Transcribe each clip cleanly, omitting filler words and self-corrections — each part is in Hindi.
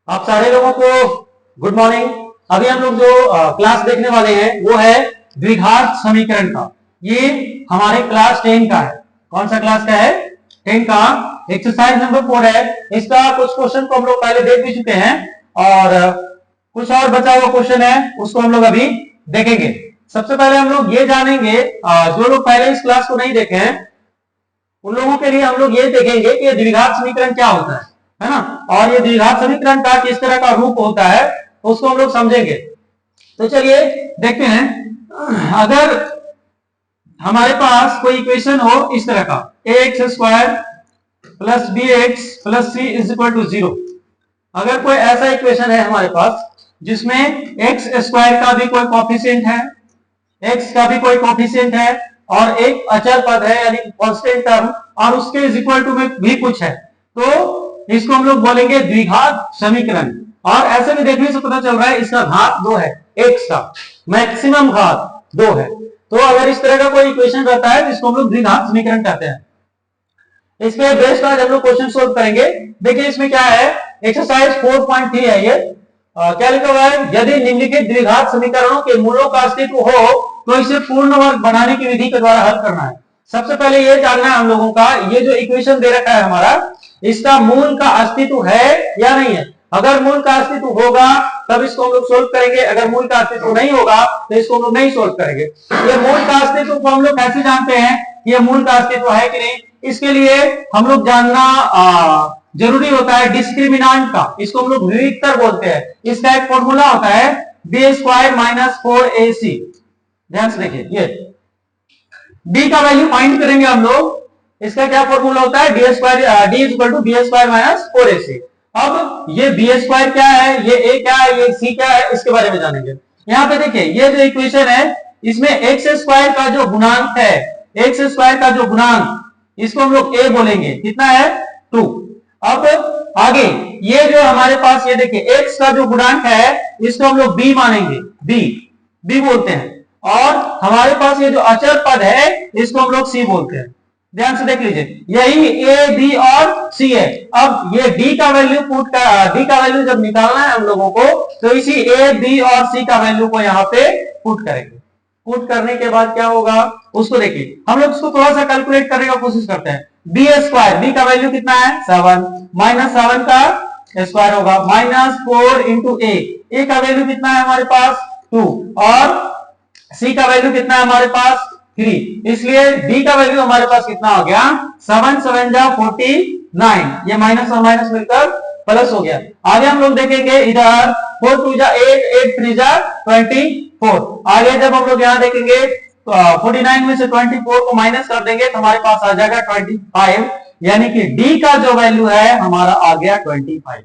आप सारे लोगों को गुड मॉर्निंग। अभी हम लोग जो क्लास देखने वाले हैं वो है द्विघात समीकरण का। ये हमारे क्लास 10 का है। कौन सा क्लास का है? 10 का। एक्सरसाइज नंबर 4 है। इसका कुछ क्वेश्चन को हम लोग पहले देख भी चुके हैं और कुछ और बचा हुआ क्वेश्चन है उसको हम लोग अभी देखेंगे। सबसे पहले हम लोग ये जानेंगे, जो लोग पहले इस क्लास को नहीं देखे हैं उन लोगों के लिए हम लोग ये देखेंगे कि द्विघात समीकरण क्या होता है ना, और ये द्विघात समीकरण का किस तरह का रूप होता है उसको हम लोग समझेंगे। तो चलिए देखते हैं। अगर हमारे पास कोई इक्वेशन हो इस तरह का, ax square plus bx plus c is equal to 0। अगर कोई ऐसा इक्वेशन है हमारे पास जिसमें x स्क्वायर का भी कोई कोफिशिएंट है, x का भी कोई कोफिशिएंट है और एक अचर पद है यानी कांस्टेंट टर्म, और उसके इज इक्वल टू में भी कुछ है, तो इसको हम लोग बोलेंगे द्विघात समीकरण। और ऐसे में देखने से पता चल रहा है इसका घात 2 है, x का मैक्सिमम घात 2 है। तो अगर इस तरह का कोई इक्वेशन रहता है जिसको हम लोग द्विघात समीकरण कहते हैं। इसमें बेस्ड आज हम लोग क्वेश्चन सोल्व करेंगे। देखिए इसमें क्या है, एक्सरसाइज 4.3 है ये। क्या लिखा हुआ है? यदि निम्नलिखित द्विघात समीकरणों के मूलों का अस्तित्व हो तो इसे पूर्ण वर्ग बनाने की विधि के द्वारा हल करना है। सबसे पहले ये जानना है हम लोगों का, ये जो इक्वेशन दे रखा है हमारा, इसका मूल का अस्तित्व है या नहीं है। अगर मूल का अस्तित्व होगा तब इसको हम लोग सोल्व करेंगे, अगर मूल का अस्तित्व नहीं होगा तो इसको हम लोग नहीं सोल्व करेंगे। ये मूल का अस्तित्व को हम लोग कैसे जानते हैं कि ये मूल का अस्तित्व है कि नहीं, इसके लिए हम लोग जानना जरूरी होता है डिस्क्रिमिनांट का। इसको हम लोग विविक्तर बोलते हैं। इसका एक फॉर्मूला होता है बी स्क्वायर माइनस 4ac। ध्यान से देखिए, ये d का वैल्यू फाइंड करेंगे हम लोग। इसका क्या फॉर्मूला होता है? D square D equal to B square minus 4ac। अब ये बी स्क्वायर क्या है, ये a क्या है, ये c क्या है, इसके बारे में जानेंगे। यहाँ पे देखिए ये जो इक्वेशन है इसमें एक्स स्क्वायर का जो गुणांक है, एक्स स्क्वायर का जो गुणांक, इसको हम लोग a बोलेंगे। कितना है? 2। अब आगे ये जो हमारे पास ये देखिए x का जो गुणांक है इसको हम लोग b मानेंगे, b बोलते हैं। और हमारे पास ये जो अचर पद है इसको हम लोग c बोलते हैं। ध्यान से देख लीजिए, यही a b और c है। अब ये d का वैल्यू d का वैल्यू जब निकालना है हम लोगों को तो इसी a b और c का वैल्यू को यहाँ पे पुट करेंगे। पुट करने के बाद क्या होगा उसको देखिए। हम लोग इसको थोड़ा सा कैलकुलेट करने की कोशिश करते हैं। बी स्क्वायर, बी का वैल्यू कितना है? 7 माइनस 7 का स्क्वायर होगा माइनस 4 इंटू ए का वैल्यू कितना है हमारे पास? 2 और सी का वैल्यू कितना है हमारे पास? 3। इसलिए डी का वैल्यू हमारे पास कितना हो गया? 7 7 जा 49। ये माइनस और माइनस मिलकर प्लस हो गया। आगे हम लोग देखेंगे इधर 4 2 जा 8 8 3 जा 24। आगे जब हम लोग यहाँ देखेंगे 49 में से 24 को माइनस कर देंगे तो हमारे पास आ जाएगा 25, यानी कि डी का जो वैल्यू है हमारा आ गया 25।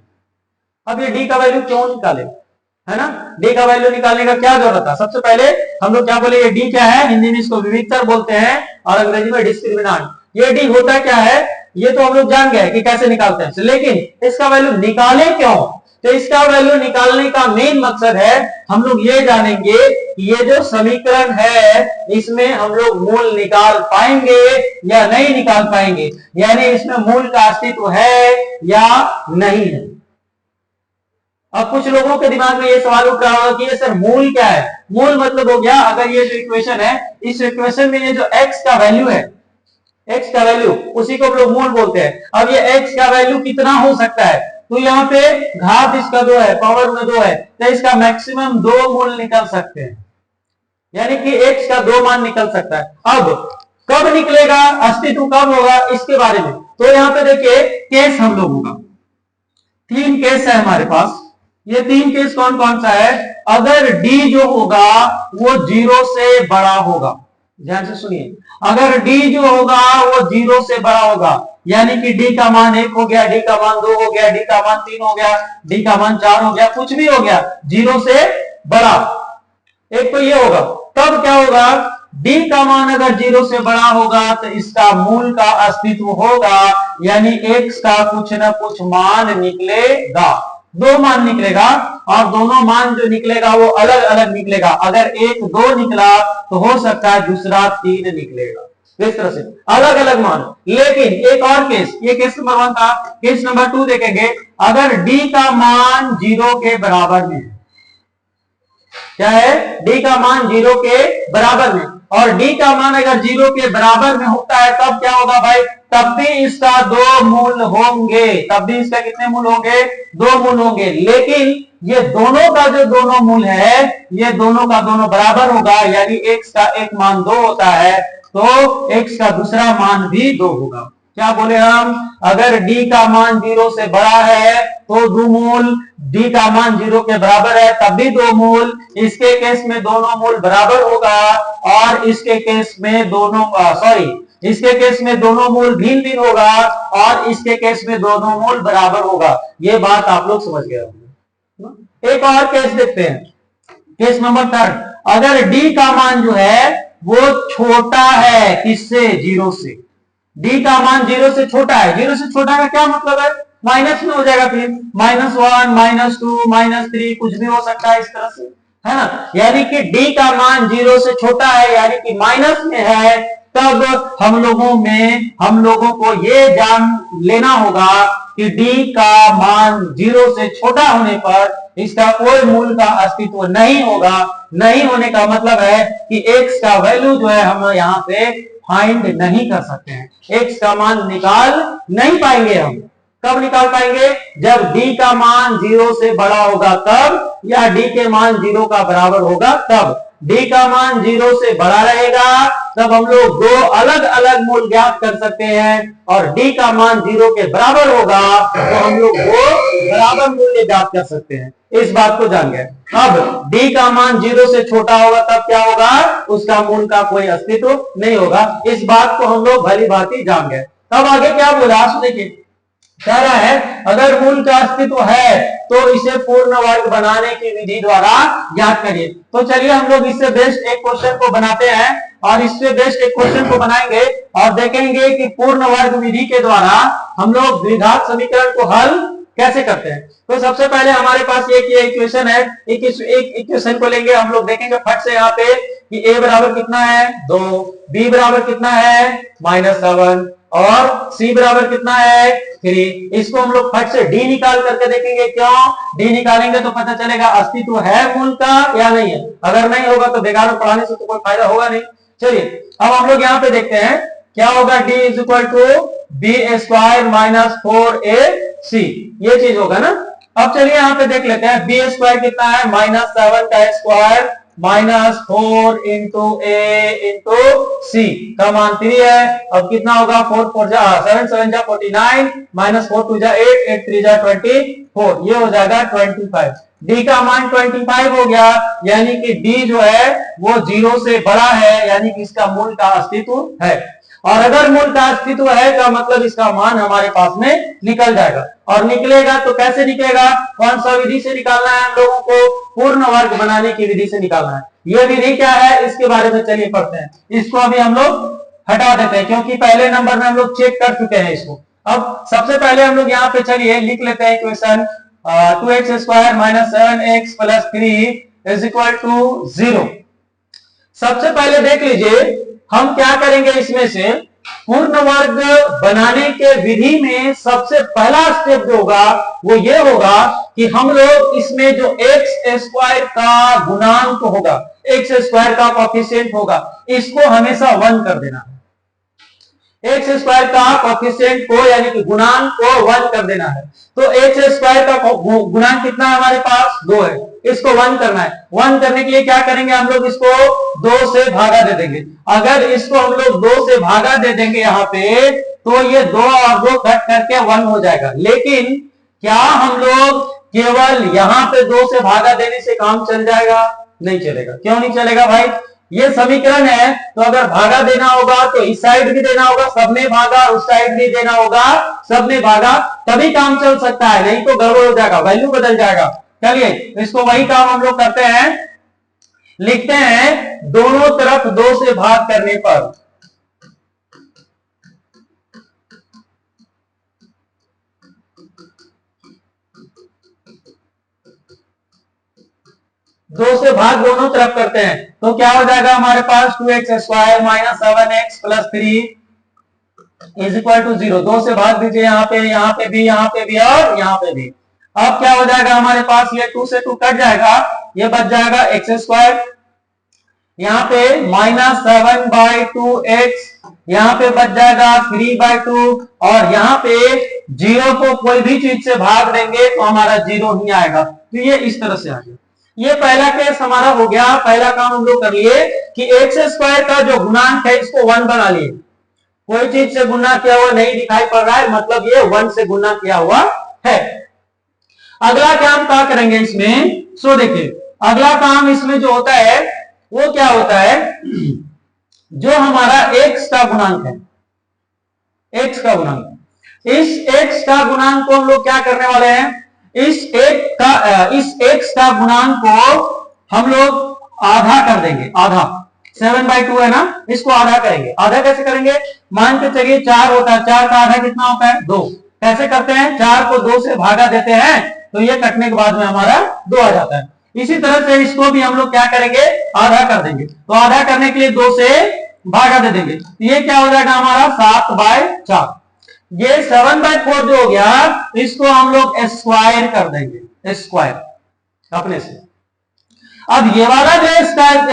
अब ये डी का वैल्यू क्यों निकाले, है ना? डी का वैल्यू निकालने का क्या जरूरत है? सबसे पहले हम लोग क्या बोले, ये डी क्या है? हिंदी में इसको विविक्तर बोलते हैं और अंग्रेजी में डिस्क्रिमिनांट। ये डी होता क्या है ये तो हम लोग जान गए कि कैसे निकालते हैं, लेकिन इसका वैल्यू निकाले क्यों? तो इसका वैल्यू निकालने का मेन मकसद है हम लोग ये जानेंगे कि ये जो समीकरण है इसमें हम लोग मूल निकाल पाएंगे या नहीं निकाल पाएंगे, यानी इसमें मूल का अस्तित्व है या नहीं है। अब कुछ लोगों के दिमाग में ये सवाल उठ रहा होगा कि ये सर मूल क्या है? मूल मतलब हो गया, अगर ये जो इक्वेशन है इस इक्वेशन में ये जो x का वैल्यू है, x का वैल्यू उसी को हम लोग मूल बोलते हैं। अब ये x का वैल्यू कितना हो सकता है? तो यहाँ पे घात इसका 2 है, पावर में 2 है, तो इसका मैक्सिमम 2 मूल निकल सकते हैं, यानी कि x का 2 मान निकल सकता है। अब कब निकलेगा, अस्तित्व कब होगा, इसके बारे में तो यहाँ पे देखिए केस हम लोगों का 3 केस है हमारे पास। ये 3 केस कौन कौन सा है? अगर d जो होगा वो 0 से बड़ा होगा, ध्यान से सुनिए, अगर d जो होगा वो 0 से बड़ा होगा, यानी कि d का मान 1 हो गया, d का मान 2 हो गया, d का मान 3 हो गया, d का मान 4 हो गया, कुछ भी हो गया 0 से बड़ा, एक तो ये होगा। तब क्या होगा, d का मान अगर 0 से बड़ा होगा तो इसका मूल का अस्तित्व होगा, यानी x का कुछ ना कुछ मान निकलेगा, 2 मान निकलेगा, और दोनों मान जो निकलेगा वो अलग अलग निकलेगा। अगर 1 2 निकला तो हो सकता है दूसरा 3 निकलेगा। इस तरह से अलग अलग मान। लेकिन एक और केस, ये केस नंबर 1 था। केस नंबर 2 देखेंगे, अगर d का मान 0 के बराबर में है। क्या है? d का मान 0 के बराबर में, और d का मान अगर 0 के बराबर में होता है तब क्या होगा भाई? तब भी इसका 2 मूल होंगे। तब भी इसका कितने मूल होंगे? 2 मूल होंगे। लेकिन ये दोनों का जो दोनों मूल है, ये दोनों का दोनों बराबर होगा, यानी x का एक मान 2 होता है तो x का दूसरा मान भी 2 होगा। क्या बोले हम? अगर d का मान 0 से बड़ा है तो 2 मूल, d का मान 0 के बराबर है तब भी 2 मूल। इसके केस में दोनों मूल बराबर होगा, और इसके केस में दोनों इसके केस में दोनों मूल भिन्न भिन्न होगा, और इसके केस में दोनों मूल बराबर होगा। ये बात आप लोग समझ गए होंगे। एक और केस देखते हैं, केस नंबर 3। अगर d का मान जो है वो छोटा है किससे? 0 से। d का मान 0 से छोटा है। 0 से छोटा का क्या मतलब है? माइनस में हो जाएगा, फिर -1, -2, -3 कुछ भी हो सकता है इस तरह से, है ना। यानी कि d का मान 0 से छोटा है, यानी कि माइनस में है, तब हम लोगों को ये जान लेना होगा कि d का मान 0 से छोटा होने पर इसका कोई मूल का अस्तित्व नहीं होगा। नहीं होने का मतलब है कि x का वैल्यू जो है हम यहाँ पे फाइंड नहीं कर सकते हैं, x का मान निकाल नहीं पाएंगे हम। कब निकाल पाएंगे? जब d का मान 0 से बड़ा होगा तब, या d के मान 0 का बराबर होगा तब। d का मान 0 से बड़ा रहेगा तब हम लोग 2 अलग अलग मूल ज्ञात कर सकते हैं, और d का मान 0 के बराबर होगा तो हम लोग 2 बराबर मूल्य ज्ञात कर सकते हैं। इस बात को जान गए। अब d का मान 0 से छोटा होगा तब क्या होगा? उसका मूल का कोई अस्तित्व नहीं होगा। इस बात को हम लोग भली भांति जान गए। तब आगे क्या बोला देखिए, कह रहा है अगर मूल का अस्तित्व है तो इसे पूर्ण वर्ग बनाने की विधि द्वारा ज्ञात करिए। तो चलिए हम लोग इससे बेस्ट एक क्वेश्चन को बनाते हैं, और इससे बेस्ट एक क्वेश्चन को बनाएंगे और देखेंगे कि पूर्ण वर्ग विधि के द्वारा हम लोग द्विघात समीकरण को हल कैसे करते हैं। तो सबसे पहले हमारे पास एक इक्वेशन है, एक इक्वेशन को लेंगे हम लोग, देखेंगे फट से यहाँ पे कि a बराबर कितना है? 2, b बराबर कितना है? -7, और c बराबर कितना है? 3। इसको हम लोग फट से d निकाल करके देखेंगे। क्यों? d निकालेंगे तो पता चलेगा अस्तित्व है मूल का या नहीं है। अगर नहीं होगा तो बेकार में पढ़ाने से तो कोई फायदा होगा नहीं। चलिए अब हम लोग यहाँ पे देखते हैं क्या होगा। d = b² - 4ac, ये चीज होगा ना। अब चलिए यहाँ पे देख लेते हैं b² कितना है? -7 का square -4 into a into c का मान 3 है। अब कितना होगा? 7 7 जा 49, -4 2 जा 8, 8 3 जा 24, ये हो जाएगा 25। d का मान 25 हो गया, यानी कि d जो है वो 0 से बड़ा है, यानी कि इसका मूल का अस्तित्व है। और अगर मूल का अस्तित्व है का मतलब इसका मान हमारे पास में निकल जाएगा। और निकलेगा तो कैसे निकलेगा? कौन सा विधि से निकालना है हम लोगों को? पूर्ण वर्ग बनाने की विधि से निकालना है। यह विधि क्या है इसके बारे में चलिए पढ़ते हैं। इसको अभी हम लोग हटा देते हैं क्योंकि पहले नंबर में हम लोग चेक कर चुके हैं इसको। अब सबसे पहले हम लोग यहाँ पे चलिए लिख लेते हैं इक्वेशन 2x² - 7x + 3 = 0। सबसे पहले देख लीजिए हम क्या करेंगे, इसमें से पूर्ण वर्ग बनाने के विधि में सबसे पहला स्टेप जो होगा वो ये होगा कि हम लोग इसमें जो x² का गुणांक होगा, x² का कोएफिशिएंट होगा, इसको हमेशा 1 कर देना है। x² का कोएफिशिएंट को यानी कि गुणांक को 1 कर देना है। तो x² का गुणांक कितना है हमारे पास? 2 है, इसको 1 करना है। 1 करने के लिए क्या करेंगे हम लोग? इसको 2 से भागा दे देंगे। अगर इसको हम लोग 2 से भागा दे देंगे यहाँ पे तो ये 2 और 2 कट करके 1 हो जाएगा। लेकिन क्या हम लोग केवल यहाँ पे 2 से भागा देने से काम चल जाएगा? नहीं चलेगा। क्यों नहीं चलेगा भाई? ये समीकरण है तो अगर भागा देना होगा तो इस साइड भी देना होगा, सबने भागा, उस साइड भी देना होगा, सबने भागा, तभी काम चल सकता है, नहीं तो गड़बड़ हो जाएगा, वैल्यू बदल जाएगा। चलिए इसको वही काम हम लोग करते हैं, लिखते हैं दोनों तरफ 2 से भाग करने पर 2 से भाग दोनों तरफ करते हैं तो क्या हो जाएगा हमारे पास 2x² minus 7x plus 3 is equal to 0। 2 से भाग दीजिए यहाँ पे भी, यहाँ पे भी और यहाँ पे भी। अब क्या हो जाएगा हमारे पास, ये 2 से 2 कट जाएगा, ये बच जाएगा x², यहाँ पे -7/2x, यहाँ पे बच जाएगा 3/2, और यहाँ पे 0 को कोई भी चीज से भाग देंगे तो हमारा 0 ही आएगा। तो ये इस तरह से आ गया। ये पहला केस हमारा हो गया। पहला काम हम लोग कर लिए कि x² का जो गुणांक है इसको 1 बना लिए। कोई चीज से गुना किया हुआ नहीं दिखाई पड़ रहा है, मतलब ये 1 से गुना किया हुआ है। अगला काम क्या करेंगे इसमें, सो देखिए अगला काम इसमें जो होता है वो क्या होता है, जो हमारा x का गुणांक है, x का गुणांक, इस x का गुणांक को हम लोग क्या करने वाले हैं, इस x का गुणांक को हम लोग आधा कर देंगे। आधा 7/2 है ना, इसको आधा करेंगे। आधा कैसे करेंगे, मान के चलिए 4 होता है, 4 का आधा कितना होता है 2। कैसे करते हैं, 4 को 2 से भागा देते हैं तो ये कटने के बाद में हमारा 2 आ जाता है। इसी तरह से इसको भी हम लोग क्या करेंगे, आधा कर देंगे। तो आधा करने के लिए 2 से भागा दे देंगे, ये क्या हो जाएगा हमारा 7/4। ये 7/4 जो हो गया इसको हम लोग स्क्वायर कर देंगे, स्क्वायर अपने से। अब ये वाला जो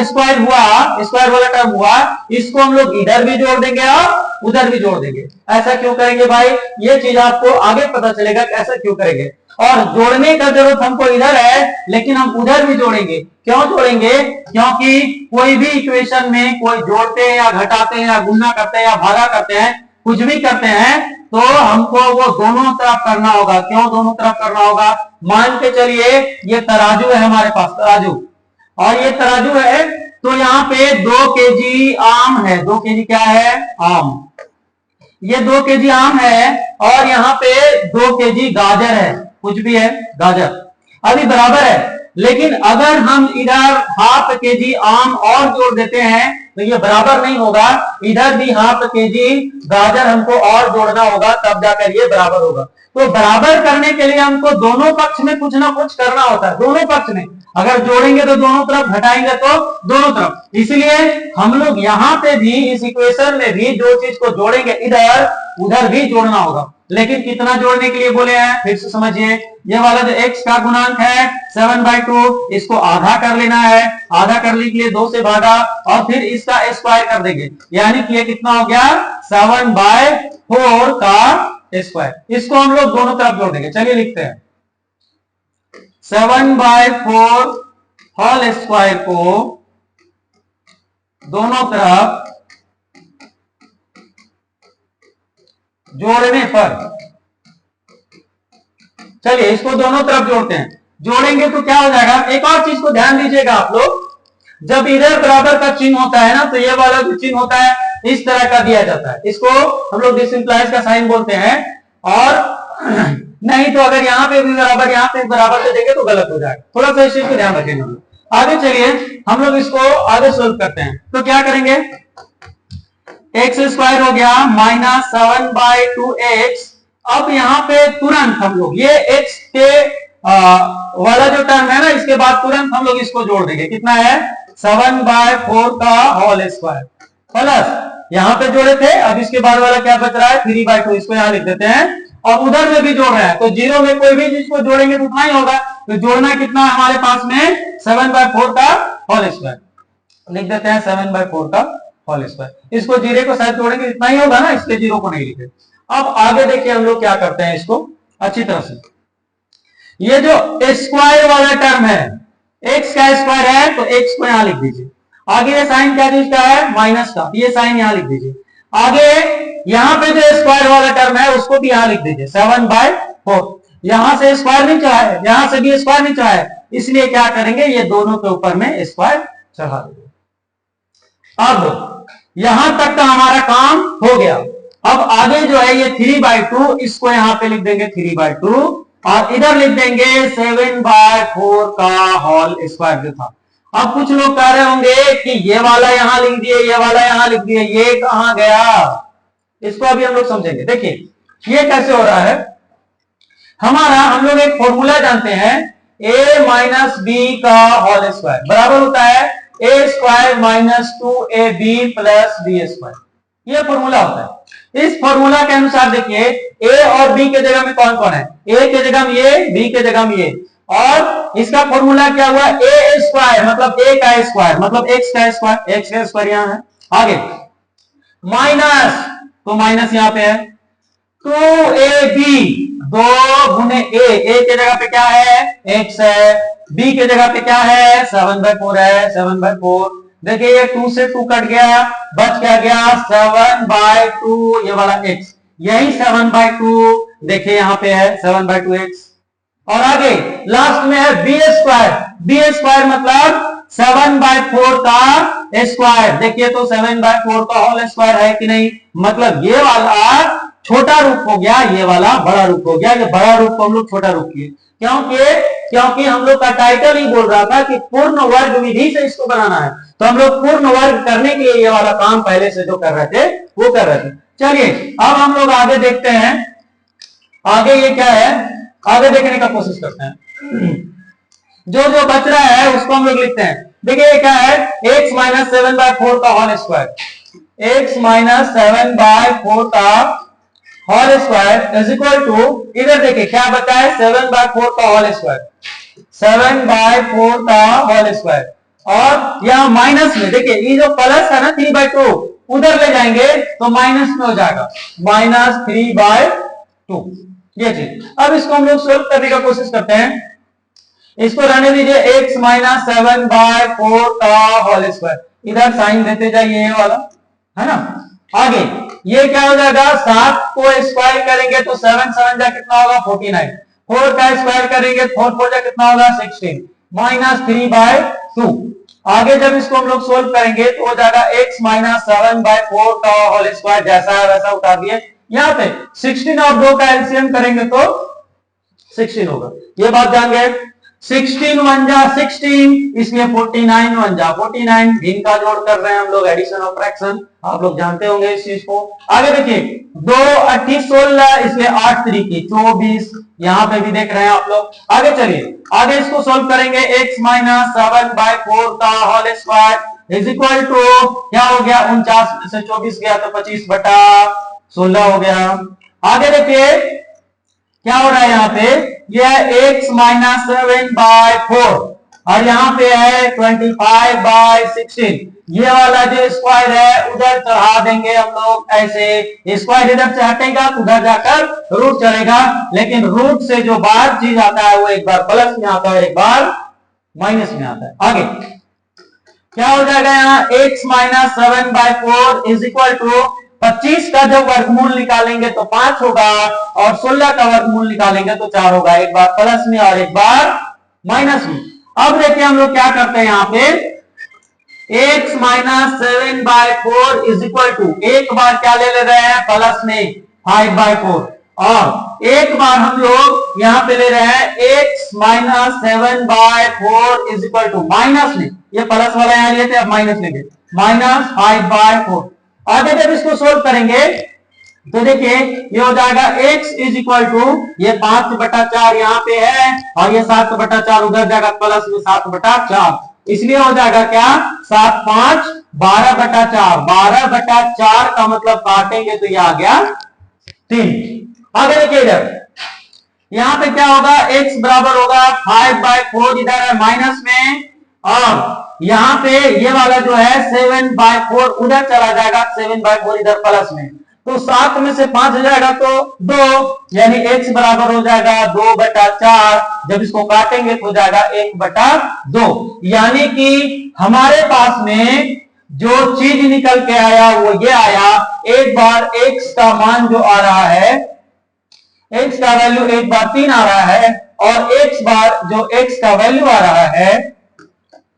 स्क्वायर हुआ, स्क्वायर वाला टर्म हुआ, इसको हम लोग इधर भी जोड़ देंगे और उधर भी जोड़ देंगे। ऐसा क्यों करेंगे भाई, ये चीज आपको आगे पता चलेगा कि ऐसा क्यों करेंगे। और जोड़ने का जरूरत हमको इधर है, लेकिन हम उधर भी जोड़ेंगे। क्यों जोड़ेंगे, क्योंकि कोई भी इक्वेशन में कोई जोड़ते हैं या घटाते हैं या गुणा करते हैं या भागा करते हैं, कुछ भी करते हैं तो हमको वो दोनों तरफ करना होगा। क्यों दोनों तरफ करना होगा, मान के चलिए ये तराजू है हमारे पास, तराजू, और ये तराजू है तो यहाँ पे 2 केजी आम है। 2 केजी क्या है, आम। ये 2 केजी आम है और यहाँ पे 2 केजी गाजर है, कुछ भी है गाजर, अभी बराबर है। लेकिन अगर हम इधर ½ केजी आम और जोड़ देते हैं तो ये बराबर नहीं होगा, इधर भी ½ केजी गाजर हमको और जोड़ना होगा, तब जाकर ये बराबर होगा। तो बराबर करने के लिए हमको दोनों पक्ष में कुछ ना कुछ करना होता है। दोनों पक्ष में अगर जोड़ेंगे तो दोनों तरफ, घटाएंगे तो दोनों तरफ। इसलिए हम लोग यहाँ पे भी इस इक्वेशन में भी जो चीज को जोड़ेंगे इधर उधर भी जोड़ना होगा। लेकिन कितना जोड़ने के लिए बोले हैं, फिर से समझिए। ये वाला जो x का गुणांक है 7/2, इसको आधा कर लेना है। आधा करने के लिए 2 से भागा और फिर इसका स्क्वायर कर देंगे, यानी कि ये कितना हो गया 7/4 का स्क्वायर। इसको हम लोग दोनों तरफ जोड़ देंगे। चलिए लिखते हैं 7/4 होल स्क्वायर को दोनों तरफ जोड़ने पर, चलिए इसको दोनों तरफ जोड़ते हैं। जोड़ेंगे तो क्या हो जाएगा, एक और चीज को ध्यान दीजिएगा आप लोग, जब इधर बराबर का चिन्ह होता है ना तो ये वाला जो चिन्ह होता है इस तरह का दिया जाता है, इसको हम लोग डिसिम्प्लाइज का साइन बोलते हैं। और नहीं तो अगर यहाँ पे भी बराबर, यहाँ पे बराबर से देंगे तो गलत हो जाएगा। थोड़ा सा इस चीज को ध्यान रखेंगे। आगे चलिए हम लोग इसको आगे सोल्व करते हैं। तो क्या करेंगे, x² हो गया -7/2x। अब यहाँ पे तुरंत हम लोग ये x के वाला जो टर्म है ना, इसके बाद तुरंत हम लोग इसको जोड़ देंगे। कितना है 7/4 का होल स्क्वायर प्लस यहाँ पे जोड़े थे, अब इसके बाद वाला क्या बच रहा है 3/2, इसको यहाँ लिख देते हैं। और उधर में भी जोड़ रहे हैं तो 0 में कोई भी चीज को जोड़ेंगे तो उतना ही होगा। तो जोड़ना कितना है हमारे पास में 7/4 का होल स्क्वायर लिख देते हैं, 7/4 का होल स्क्वायर। इसको 0 को साथ जोड़ेंगे इतना ही होगा ना, इसलिए 0 को नहीं लिखे। अब आगे देखिए हम लोग क्या करते हैं इसको अच्छी तरह से। ये जो स्क्वायर वाला टर्म है, x का स्क्वायर है तो x को यहां लिख दीजिए। आगे ये साइन क्या चीज का है, माइनस का, ये साइन यहां लिख दीजिए। आगे यहां पे जो स्क्वायर वाला टर्म है उसको भी यहां लिख दीजिए 7/4। यहां से स्क्वायर नहीं चढ़ा है, यहां से भी स्क्वायर नहीं चढ़ा है, इसलिए क्या करेंगे ये दोनों के ऊपर में स्क्वायर चढ़ा देंगे। अब यहां तक का हमारा काम हो गया। अब आगे जो है ये 3/2, इसको यहां पे लिख देंगे 3/2 और इधर लिख देंगे 7/4 का होल स्क्वायर जो था। अब कुछ लोग कह रहे होंगे कि ये वाला यहां लिख दिए, ये वाला यहां लिख दिए, ये कहां गया, इसको अभी हम लोग समझेंगे। देखिए ये कैसे हो रहा है, हम लोग एक फॉर्मूला जानते हैं ए माइनस बी का होल स्क्वायर बराबर होता है a square minus 2ab plus b square. ये फॉर्मूला होता है। इस फॉर्मूला के अनुसार देखिए ए और बी के जगह में कौन कौन है, ए के जगह में ये, बी के जगह में ये, और इसका फॉर्मूला क्या हुआ, ए स्क्वायर मतलब ए का स्क्वायर मतलब एक्स का स्क्वायर, एक्स का स्क्वायर यहां है। आगे माइनस, तो माइनस यहां पे है 2ab 2 गुने ए के जगह पे क्या है x है, b के जगह पे क्या है 7/4 है, 7/4। देखिए ये 2 से 2 कट गया, बच क्या गया 7/2 ये वाला x, यही 7/2 देखिए यहां पे है 7/2x। और आगे लास्ट में है बी स्क्वायर मतलब 7/4 का स्क्वायर। देखिए तो 7/4 का होल स्क्वायर है कि नहीं, मतलब ये वाला छोटा रूप हो गया, ये वाला बड़ा रूप हो गया। ये बड़ा रूप को हम लोग छोटा रूप किए क्योंकि हम लोग का टाइटल ही बोल रहा था कि पूर्ण वर्ग विधि से इसको बनाना है, तो हम लोग पूर्ण वर्ग करने के लिए ये वाला काम पहले से जो कर रहे थे वो कर रहे थे। चलिए अब हम लोग आगे देखते हैं, आगे ये क्या है, आगे देखने का कोशिश करते हैं। जो जो बच रहा है उसको हम लोग लिखते हैं। देखिए क्या है x माइनस 7/4 का होल स्क्वायर, x माइनस 7/4 का whole square is equal to, इधर देखिए क्या बचा है 7/4 का होल स्क्वायर, 7/4 का होल स्क्वायर, और यहां माइनस में देखिए ये जो प्लस है ना 3/2 उधर ले जाएंगे तो माइनस में हो जाएगा माइनस 3/2 ये चीज। अब इसको हम लोग सोल्व करने का कोशिश करते हैं। इसको रहने दीजिए x माइनस 7/4 का होल स्क्वायर, इधर साइन देते जाइए ये वाला है ना। आगे ये क्या हो जाएगा, 7 को स्क्वायर करेंगे तो 7 7 जा कितना होगा 49, 4 का स्क्वायर करेंगे 4 4 जा कितना होगा 16 माइनस 3/2। आगे जब इसको हम लोग सोल्व करेंगे तो हो जाएगा x माइनस 7/4 का होल स्क्वायर, जैसा है वैसा उतार दिए। यहाँ पे 16 और 2 का एलसीएम करेंगे तो 16 होगा, ये बात जान गए। 16 1 जा 16, इसलिए 49 1 जा 49, भिन्न का जोड़ कर रहे हैं हम लोग, एडिशन और फ्रैक्शन, आप लोग जानते होंगे इस चीज को। आगे देखिए 2 8 16, इसलिए 8 3 की 24, यहाँ पे भी देख रहे हैं आप लोग। आगे चलिए आगे इसको सोल्व करेंगे, x माइनस 7/4 का whole square is equal to क्या हो गया 49 में से 24 गया तो 25/16 हो गया। आगे देखिए क्या हो रहा है, यहाँ पे यह x माइनस 7/4 और यहाँ पे है 25/16, ये वाला जो स्क्वायर है उधर चढ़ा देंगे हम लोग ऐसे, स्क्वायर इधर से हटेगा तो उधर जाकर रूट चढ़ेगा, लेकिन रूट से जो बाहर चीज आता है वो एक बार प्लस में आता है एक बार माइनस में आता है। आगे क्या हो जाएगा, यहाँ x minus 7/4 is equal to 25 का जब वर्गमूल निकालेंगे तो 5 होगा और 16 का वर्गमूल निकालेंगे तो 4 होगा, एक बार प्लस में और एक बार माइनस में। अब देखिए हम लोग क्या करते हैं, यहाँ पे x minus 7/4 is equal to एक बार क्या ले रहे हैं प्लस में 5/4 और एक बार हम लोग यहाँ पे ले रहे हैं x minus 7/4 is equal to minus में, ये प्लस वाला यहाँ लिए थे अब माइनस लेंगे माइनस 5/4। आगे जब इसको सोल्व करेंगे तो देखिए ये हो जाएगा x इज इक्वल टू ये 5/4 यहाँ पे है और ये 7/4 उधर जाएगा प्लस में 7/4, इसलिए हो जाएगा क्या 7 5 12/4, 12/4 का मतलब काटेंगे तो ये आ गया 3। आगे देखिए इधर यहाँ पे क्या होगा, x बराबर होगा 5/4 इधर है माइनस में, और यहाँ पे ये वाला जो है 7/4 उधर चला जाएगा, 7/4 इधर प्लस में, तो 7 में से 5 हो जाएगा तो 2, यानी x बराबर हो जाएगा 2/4, जब इसको काटेंगे तो हो जाएगा 1/2, यानी कि हमारे पास में जो चीज निकल के आया वो ये आया, एक बार x का मान जो आ रहा है, x का वैल्यू एक बार 3 आ रहा है और x बार जो x का वैल्यू आ रहा है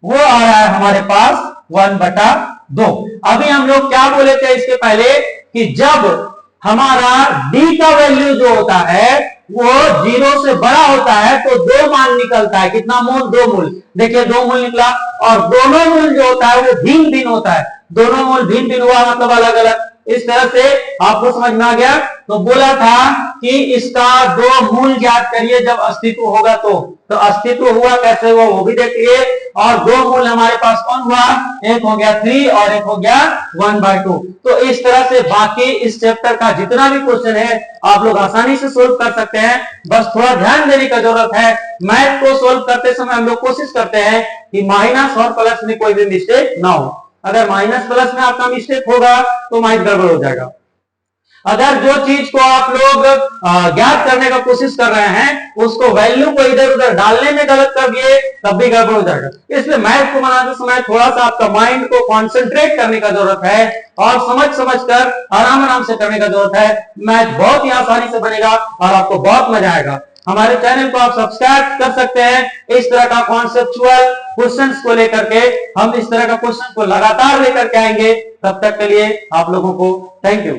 वो आ रहा है हमारे पास 1/2। अभी हम लोग क्या बोले थे इसके पहले कि जब हमारा d का वैल्यू जो होता है वो 0 से बड़ा होता है तो 2 मान निकलता है, कितना मूल 2 मूल, देखिए 2 मूल निकला, और दोनों मूल जो होता है वो भिन्न भिन्न होता है, दोनों मूल भिन्न भिन्न हुआ मतलब अलग अलग, इस तरह से आपको समझ में आ गया। तो बोला था कि इसका दो मूल ज्ञात करिए जब अस्तित्व होगा तो अस्तित्व हुआ कैसे हुआ वो भी देखिए। और दो मूल हमारे पास कौन हुआ, एक हो गया 3 और एक हो गया 1/2। तो इस तरह से बाकी इस चैप्टर का जितना भी क्वेश्चन है आप लोग आसानी से सोल्व कर सकते हैं। बस थोड़ा ध्यान देने की जरूरत है। मैथ को सोल्व करते समय हम लोग कोशिश करते हैं कि माइनस और प्लस में कोई भी मिस्टेक ना हो। अगर माइनस प्लस में आपका मिस्टेक होगा तो मैथ गड़बड़ हो जाएगा। अगर जो चीज को आप लोग ज्ञात करने का कोशिश कर रहे हैं उसको वैल्यू को इधर उधर डालने में गलत कर दिए तब भी गड़बड़ हो जाएगा। इसलिए मैथ को बनाते समय थोड़ा सा आपका माइंड को कॉन्सेंट्रेट करने का जरूरत है और समझ कर आराम से करने का जरूरत है। मैथ बहुत ही आसानी से बनेगा और आपको बहुत मजा आएगा। हमारे चैनल को आप सब्सक्राइब कर सकते हैं। इस तरह का कॉन्सेप्चुअल क्वेश्चंस को लेकर के हम इस तरह का क्वेश्चन को लगातार लेकर के आएंगे। तब तक के लिए आप लोगों को थैंक यू।